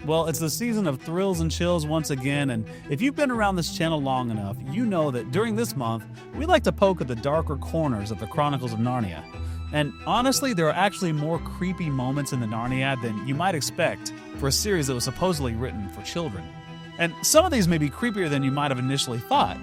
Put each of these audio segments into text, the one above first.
Well, it's the season of thrills and chills once again, and if you've been around this channel long enough, you know that during this month, we like to poke at the darker corners of the Chronicles of Narnia. And honestly, there are actually more creepy moments in the Narnia than you might expect for a series that was supposedly written for children. And some of these may be creepier than you might have initially thought.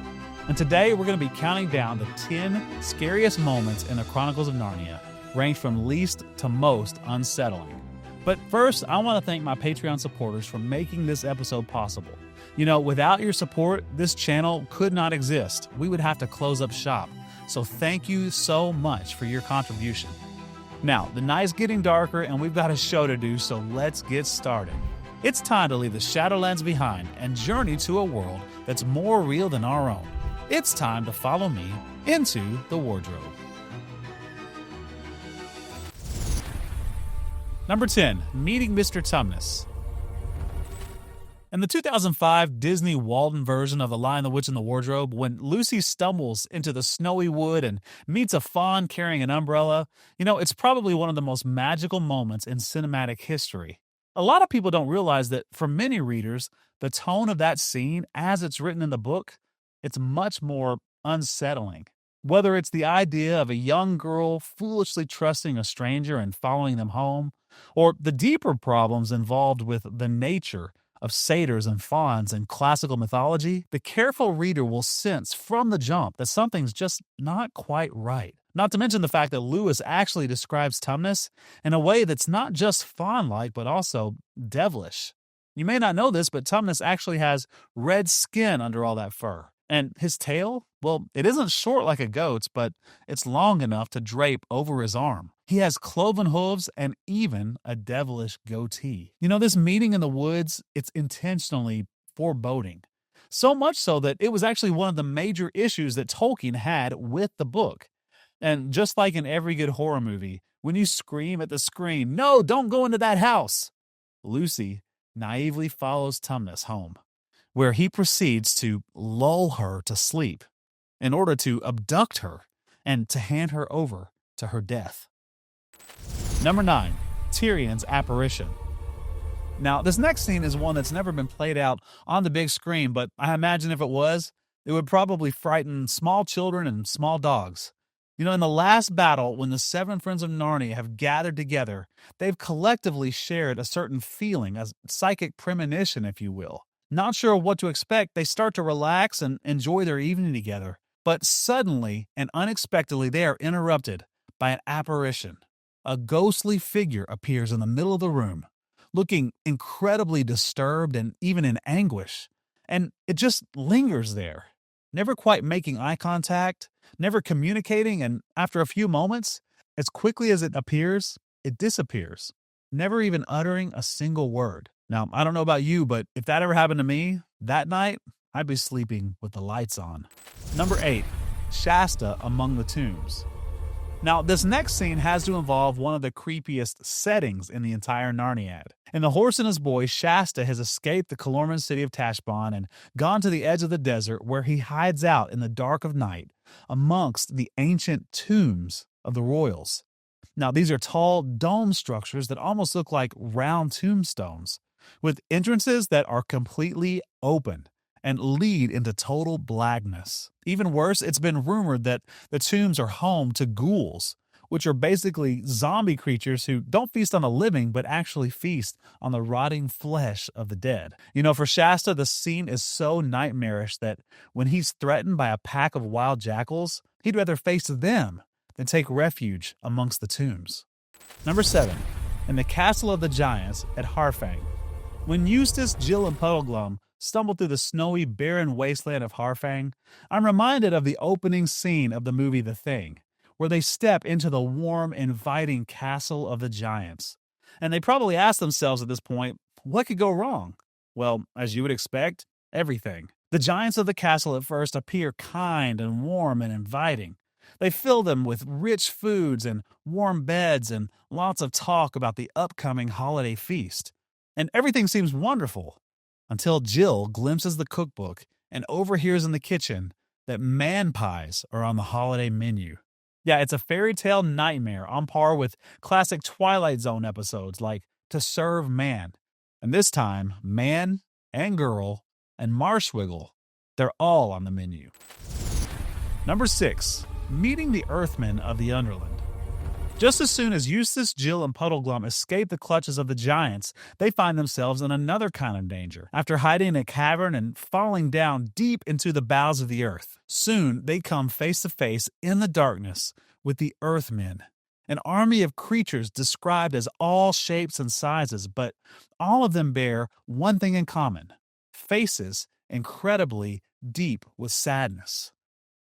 And today, we're going to be counting down the 10 scariest moments in the Chronicles of Narnia, ranked from least to most unsettling. But first, I want to thank my Patreon supporters for making this episode possible. You know, without your support, this channel could not exist. We would have to close up shop. So thank you so much for your contribution. Now, the night's getting darker and we've got a show to do, so let's get started. It's time to leave the Shadowlands behind and journey to a world that's more real than our own. It's time to follow me into the wardrobe. Number 10, Meeting Mr. Tumnus. In the 2005 Disney Walden version of The Lion, the Witch, and the Wardrobe, when Lucy stumbles into the snowy wood and meets a fawn carrying an umbrella, it's probably one of the most magical moments in cinematic history. A lot of people don't realize that for many readers, the tone of that scene, as it's written in the book, it's much more unsettling. Whether it's the idea of a young girl foolishly trusting a stranger and following them home, or the deeper problems involved with the nature of satyrs and fauns in classical mythology, the careful reader will sense from the jump that something's just not quite right. Not to mention the fact that Lewis actually describes Tumnus in a way that's not just fawn-like, but also devilish. You may not know this, but Tumnus actually has red skin under all that fur. And his tail, well, it isn't short like a goat's, but it's long enough to drape over his arm. He has cloven hooves and even a devilish goatee. This meeting in the woods, it's intentionally foreboding. So much so that it was actually one of the major issues that Tolkien had with the book. And just like in every good horror movie, when you scream at the screen, "No, don't go into that house," Lucy naively follows Tumnus home, where he proceeds to lull her to sleep in order to abduct her and to hand her over to her death. Number 9, Tyrion's apparition. Now, this next scene is one that's never been played out on the big screen, but I imagine if it was, it would probably frighten small children and small dogs. In the last battle, when the 7 friends of Narnia have gathered together, they've collectively shared a certain feeling, a psychic premonition, if you will. Not sure what to expect, they start to relax and enjoy their evening together. But suddenly and unexpectedly, they are interrupted by an apparition. A ghostly figure appears in the middle of the room, looking incredibly disturbed and even in anguish. And it just lingers there, never quite making eye contact, never communicating, and after a few moments, as quickly as it appears, it disappears, never even uttering a single word. Now, I don't know about you, but if that ever happened to me, that night, I'd be sleeping with the lights on. Number 8, Shasta among the tombs. Now, this next scene has to involve one of the creepiest settings in the entire Narniad. In The Horse and His Boy, Shasta has escaped the Calorman city of Tashbaan and gone to the edge of the desert where he hides out in the dark of night amongst the ancient tombs of the royals. Now, these are tall dome structures that almost look like round tombstones, with entrances that are completely open and lead into total blackness. Even worse, it's been rumored that the tombs are home to ghouls, which are basically zombie creatures who don't feast on the living, but actually feast on the rotting flesh of the dead. For Shasta, the scene is so nightmarish that when he's threatened by a pack of wild jackals, he'd rather face them than take refuge amongst the tombs. Number 7, in the Castle of the Giants at Harfang. When Eustace, Jill, and Puddleglum stumble through the snowy, barren wasteland of Harfang, I'm reminded of the opening scene of the movie The Thing, where they step into the warm, inviting castle of the giants. And they probably ask themselves at this point, what could go wrong? Well, as you would expect, everything. The giants of the castle at first appear kind and warm and inviting. They fill them with rich foods and warm beds and lots of talk about the upcoming holiday feast. And everything seems wonderful until Jill glimpses the cookbook and overhears in the kitchen that man pies are on the holiday menu. Yeah, it's a fairy tale nightmare on par with classic Twilight Zone episodes like To Serve Man. And this time, man and girl and Marshwiggle, they're all on the menu. Number 6, meeting the Earthmen of the Underland. Just as soon as Eustace, Jill, and Puddleglum escape the clutches of the giants, they find themselves in another kind of danger. After hiding in a cavern and falling down deep into the bowels of the earth, soon they come face to face in the darkness with the Earthmen, an army of creatures described as all shapes and sizes, but all of them bear one thing in common: faces incredibly deep with sadness.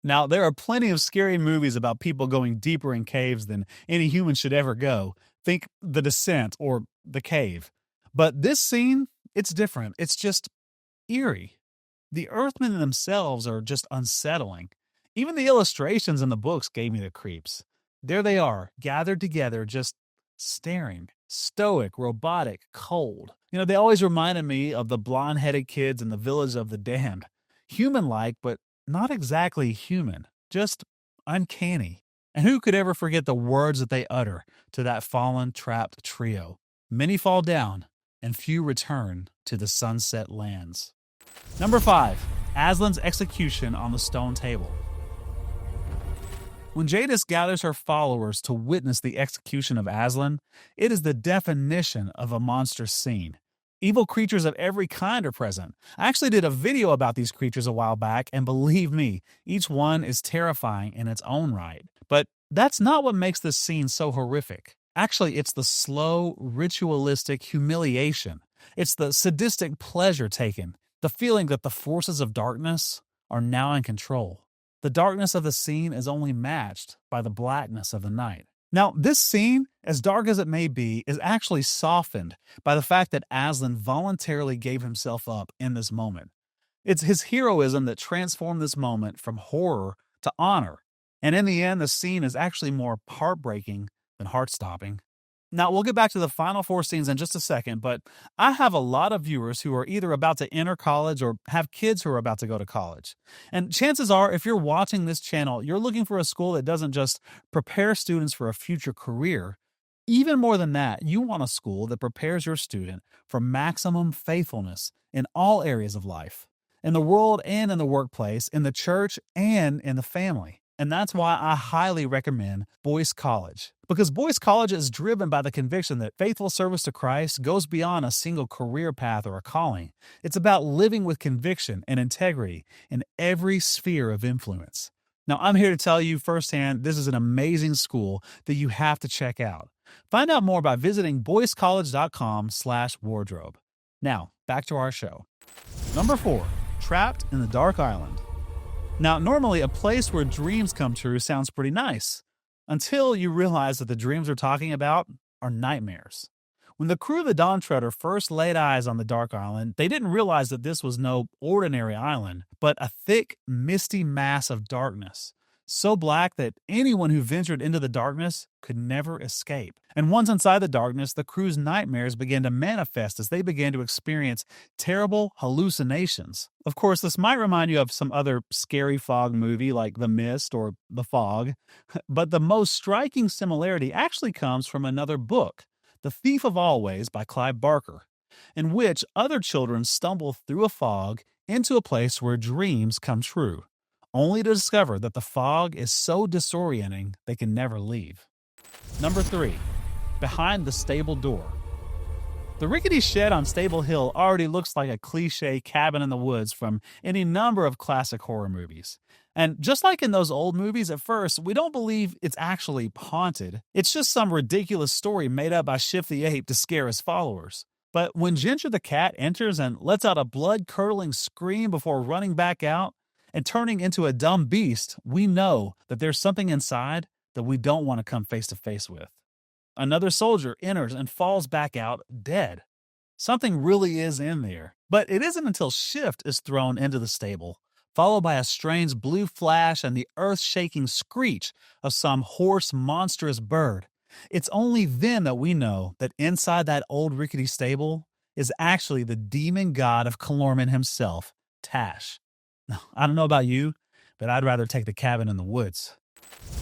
Now, there are plenty of scary movies about people going deeper in caves than any human should ever go. Think The Descent or The Cave. But this scene, it's different. It's just eerie. The Earthmen themselves are just unsettling. Even the illustrations in the books gave me the creeps. There they are, gathered together, just staring. Stoic, robotic, cold. They always reminded me of the blonde-headed kids in the Village of the Damned. Human-like, but not exactly human, just uncanny. And who could ever forget the words that they utter to that fallen, trapped trio? Many fall down, and few return to the sunset lands. Number 5, Aslan's execution on the stone table. When Jadis gathers her followers to witness the execution of Aslan, it is the definition of a monstrous scene. Evil creatures of every kind are present. I actually did a video about these creatures a while back, and believe me, each one is terrifying in its own right. But that's not what makes this scene so horrific. Actually, it's the slow, ritualistic humiliation. It's the sadistic pleasure taken, the feeling that the forces of darkness are now in control. The darkness of the scene is only matched by the blackness of the night. Now, this scene, as dark as it may be, is actually softened by the fact that Aslan voluntarily gave himself up in this moment. It's his heroism that transformed this moment from horror to honor. And in the end, the scene is actually more heartbreaking than heart-stopping. Now, we'll get back to the final 4 scenes in just a second, but I have a lot of viewers who are either about to enter college or have kids who are about to go to college. And chances are, if you're watching this channel, you're looking for a school that doesn't just prepare students for a future career. Even more than that, you want a school that prepares your student for maximum faithfulness in all areas of life, in the world and in the workplace, in the church and in the family. And that's why I highly recommend Boyce College. Because Boyce College is driven by the conviction that faithful service to Christ goes beyond a single career path or a calling. It's about living with conviction and integrity in every sphere of influence. Now, I'm here to tell you firsthand, this is an amazing school that you have to check out. Find out more by visiting boycecollege.com/wardrobe. Now, back to our show. Number 4, Trapped in the Dark Island. Now, normally a place where dreams come true sounds pretty nice, until you realize that the dreams we're talking about are nightmares. When the crew of the Dawn Treader first laid eyes on the Dark Island, they didn't realize that this was no ordinary island, but a thick, misty mass of darkness, so black that anyone who ventured into the darkness could never escape. And once inside the darkness, the crew's nightmares began to manifest as they began to experience terrible hallucinations. Of course, this might remind you of some other scary fog movie like The Mist or The Fog, but the most striking similarity actually comes from another book, The Thief of Always by Clive Barker, in which other children stumble through a fog into a place where dreams come true, only to discover that the fog is so disorienting they can never leave. Number 3, Behind the Stable Door. The rickety shed on Stable Hill already looks like a cliche cabin in the woods from any number of classic horror movies. And just like in those old movies, at first, we don't believe it's actually haunted. It's just some ridiculous story made up by Shift the Ape to scare his followers. But when Ginger the cat enters and lets out a blood-curdling scream before running back out and turning into a dumb beast, we know that there's something inside that we don't want to come face to face with. Another soldier enters and falls back out dead. Something really is in there. But it isn't until Shift is thrown into the stable, followed by a strange blue flash and the earth-shaking screech of some hoarse, monstrous bird. It's only then that we know that inside that old rickety stable is actually the demon god of Calormen himself, Tash. Now, I don't know about you, but I'd rather take the cabin in the woods.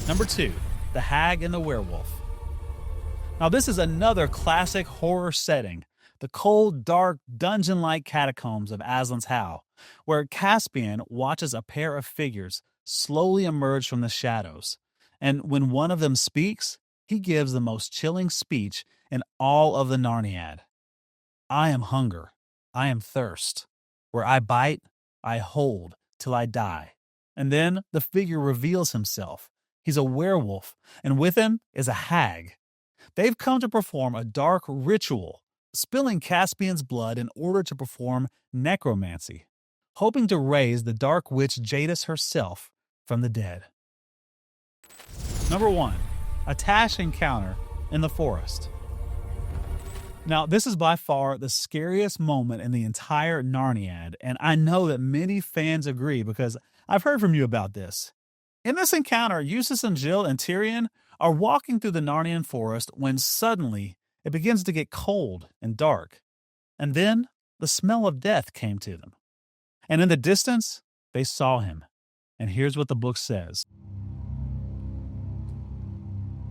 Number 2, The Hag and the Werewolf. Now, this is another classic horror setting, the cold, dark, dungeon-like catacombs of Aslan's How, where Caspian watches a pair of figures slowly emerge from the shadows. And when one of them speaks, he gives the most chilling speech in all of the Narniad. I am hunger, I am thirst. Where I bite, I hold till I die. And then the figure reveals himself. He's a werewolf, and with him is a hag. They've come to perform a dark ritual, spilling Caspian's blood in order to perform necromancy, hoping to raise the dark witch Jadis herself from the dead. Number 1. A Tash encounter in the forest. Now, this is by far the scariest moment in the entire Narniad, and I know that many fans agree because I've heard from you about this. In this encounter, Eustace and Jill and Tyrion are walking through the Narnian forest when suddenly it begins to get cold and dark. And then the smell of death came to them. And in the distance, they saw him. And here's what the book says.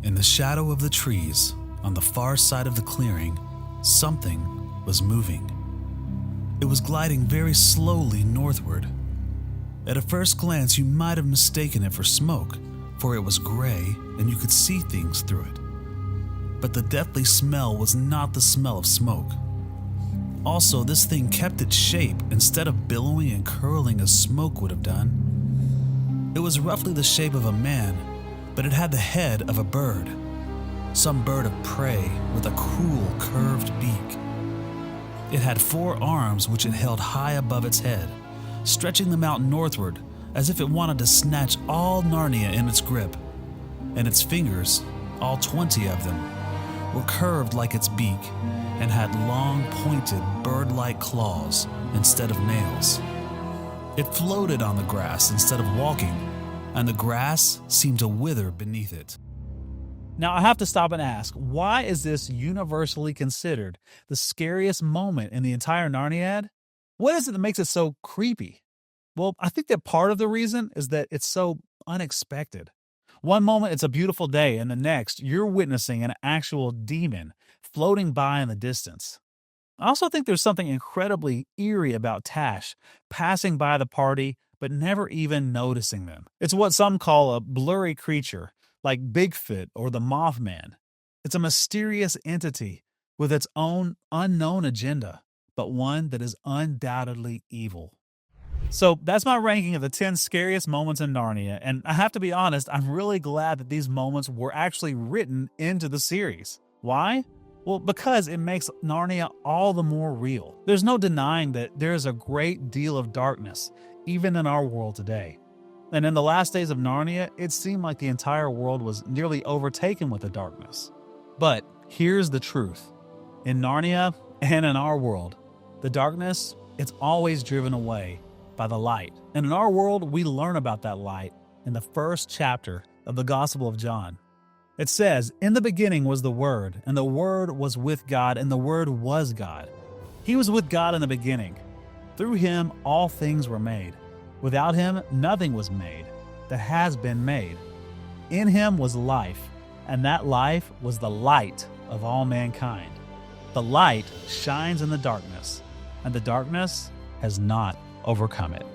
In the shadow of the trees, on the far side of the clearing, something was moving. It was gliding very slowly northward. At a first glance, you might have mistaken it for smoke, for it was gray and you could see things through it. But the deathly smell was not the smell of smoke. Also, this thing kept its shape instead of billowing and curling as smoke would have done. It was roughly the shape of a man, but it had the head of a bird. Some bird of prey with a cruel, curved beak. It had 4 arms which it held high above its head, stretching them out northward as if it wanted to snatch all Narnia in its grip. And its fingers, all 20 of them, were curved like its beak and had long, pointed, bird-like claws instead of nails. It floated on the grass instead of walking, and the grass seemed to wither beneath it. Now, I have to stop and ask, why is this universally considered the scariest moment in the entire Narniad? What is it that makes it so creepy? Well, I think that part of the reason is that it's so unexpected. One moment it's a beautiful day, and the next you're witnessing an actual demon floating by in the distance. I also think there's something incredibly eerie about Tash passing by the party but never even noticing them. It's what some call a blurry creature, like Bigfoot or the Mothman. It's a mysterious entity with its own unknown agenda, but one that is undoubtedly evil. So that's my ranking of the 10 scariest moments in Narnia, and I have to be honest, I'm really glad that these moments were actually written into the series. Why? Well, because it makes Narnia all the more real. There's no denying that there is a great deal of darkness, even in our world today. And in the last days of Narnia, it seemed like the entire world was nearly overtaken with the darkness. But here's the truth. In Narnia and in our world, the darkness, it's always driven away by the light. And in our world, we learn about that light in the first chapter of the Gospel of John. It says, "In the beginning was the Word, and the Word was with God, and the Word was God. He was with God in the beginning. Through him all things were made. Without him nothing was made that has been made. In him was life, and that life was the light of all mankind. The light shines in the darkness, and the darkness has not overcome it."